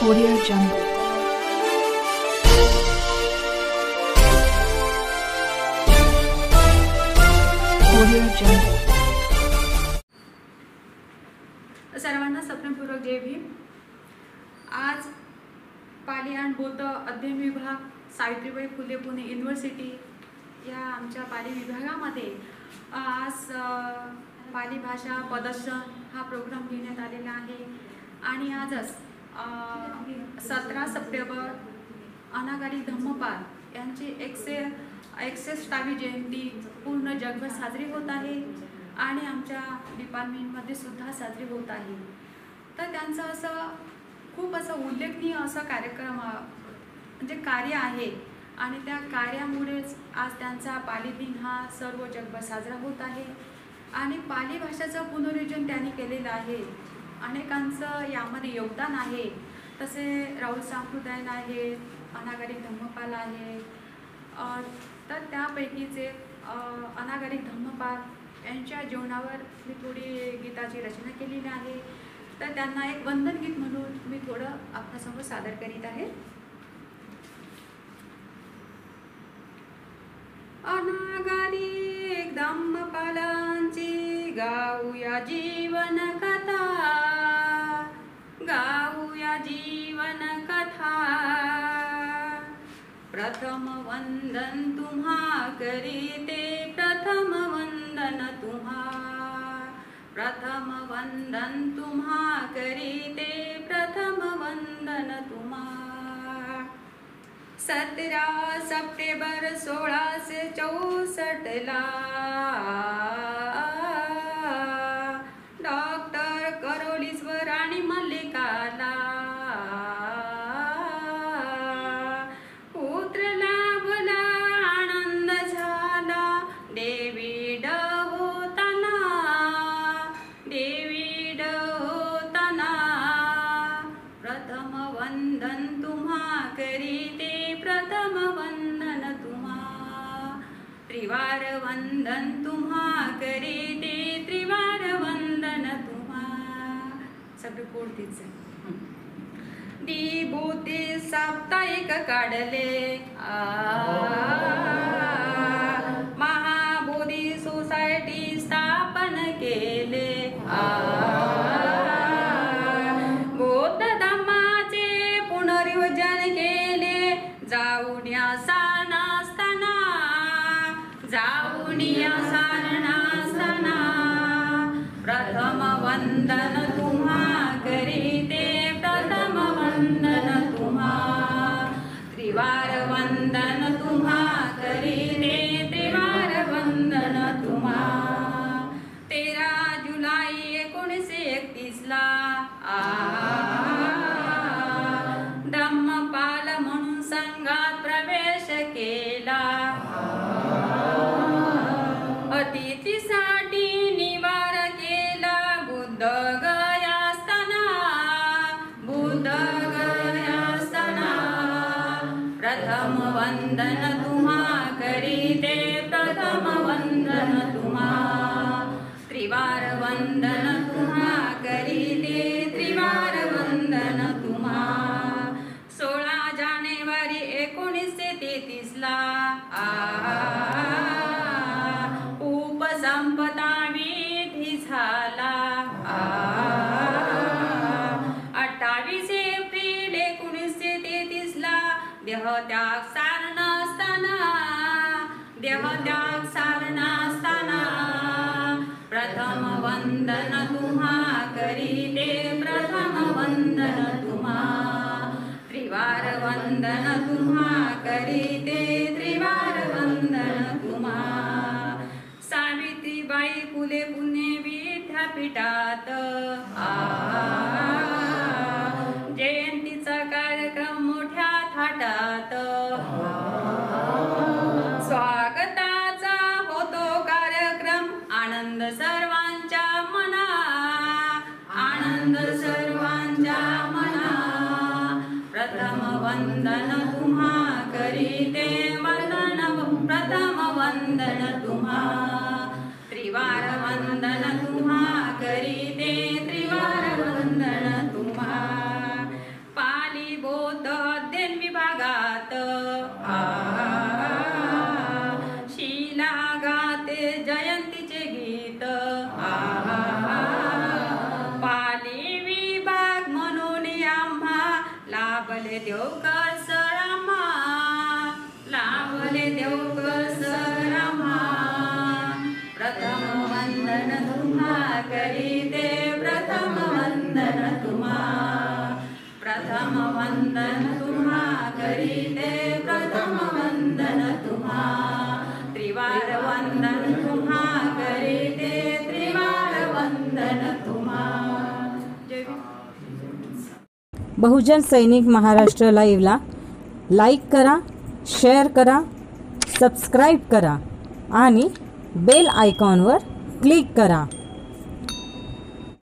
Audio Jungle. Audio Jungle. सर्वांना सप्रेमपूर्वक जय भीम. आज पाली आणि बौद्ध अध्ययन विभाग सावित्रीबाई फुले पुणे युनिव्हर्सिटी या आमच्या पाली विभागामध्ये आज पाली भाषा प्रदर्शन हा प्रोग्राम घेण्यात आलेला आहे. आणि आजच 17 सप्टेंबर अनागारी धम्मपाल यांची 161वी जयंती पूर्ण जगभर साजरी होत आहे आणि आमच्या डिपार्टमेंटमध्ये सुद्धा साजरी होत आहे. तर त्यांचं असं खूप असं उल्लेखनीय असं कार्यक्रम म्हणजे कार्य आहे आणि त्या कार्यामुळेच आज त्यांचा पाली दिन हा सर्व जगभर साजरा होत आहे. आणि पाली भाषेचं पुनरुज्जीवन त्यांनी केलेलं आहे. अनेकांचं यामध्ये योगदान आहे. तसे राहुल सांप्रदाय आहे, अनागारी धम्मपाल आहे. तर त्यापैकीचे अनागारी धम्मपाल यांच्या जीवनावर मी थोडी गीताची रचना केलेली आहे. तर त्यांना एक वंदन गीत म्हणून मी थोडं आपल्यासमोर सादर करीत आहे. अनागारी धम्मपालांची गाऊया जीवन कथा, गाऊया जीवन कथा. प्रथम वंदन तुम्हा करीते, प्रथम वंदन तुम्हा, प्रथम वंदन तुम्हा करीते, प्रथम वंदन तुम्हा. 17 सप्टेंबर 1664 ला डॉक्टर करोलीश्वर आणि मल्लिकाला पुत्र लाभला, आनंद झाला. डेव्हिड होताना, डेव्हिड होताना. प्रथम वंदन तुम्हा करीते, प्रथम वंदन तुम्हा. त्रिवार वंदन तुम्हा करीते, त्रिवार वंदन तुम्हा. सगळं कोणतीच विभूती साप्ताहिक काढले, महाबोधी सोसायटी स्थापन केले. बौद्ध धम्माचे पुनरुज्जीवन केले. जाऊनिया सारनास्थाना, जाऊनिया सारनास्थाना. प्रथम वंदन तुम्हा करीते, प्रथम वंदन तुम्हा. त्रिवार वंदन तुम्हा करीते, त्रिवार वंदन तुम्हा. 13 जुलै 1931 ला धम्मपाल म्हणून संघात प्रवेश केला. अतिथीसाठी निवार केला. बुद्ध गयास्ताना, बुद्ध गयास्ताना. प्रथम वंदन तुम्हा करीते, प्रथम वंदन तुम्हा. त्रिवार वंदन तुम्हा करीते, त्रिवार वंदन तुम्हा. 16 जानेवारी 1933 ला उपसंपदा विधी झाला. 28 एप्रिल 1933 ला देहत्याग सारनास्थाना, देहत्याग सारनास्थाना. प्रथम वंदन तुम्हा करीते, प्रथम वंदन तुम्हा. त्रिवार वंदन तुम्हा करीते, त्रिवार वंदन तुम्हा. सावित्रीबाई फुले पुणे विद्यापीठात जयंतीचा कार्यक्रम मोठ्या थाटात. स्वागताचा होतो कार्यक्रम. आनंद सर्वांच्या मना, आनंद सर्वांच्या मना. प्रथम वंदन तुम्हा करीते, वंदन प्रथम वंदन तुम्हा. त्रिवार वंदन तुम्हा करीते, त्रिवार वंदन तुम्हा. पाली लाभले देव कसरामा, लाभले देव कसरामा. प्रथम वंदन तुम्हा करीते, प्रथम वंदन तुम्हा, प्रथम वंदन तुम्हा करीते, प्रथम वंदन तुम्हा. त्रिवार वंदन तुम्हा करीते, त्रिवार वंदन तुम्हा. जय भीम. बहुजन सैनिक महाराष्ट्र लाईव्हला लाईक करा, शेअर करा, सबस्क्राईब करा आणि बेल आयकॉनवर क्लिक करा.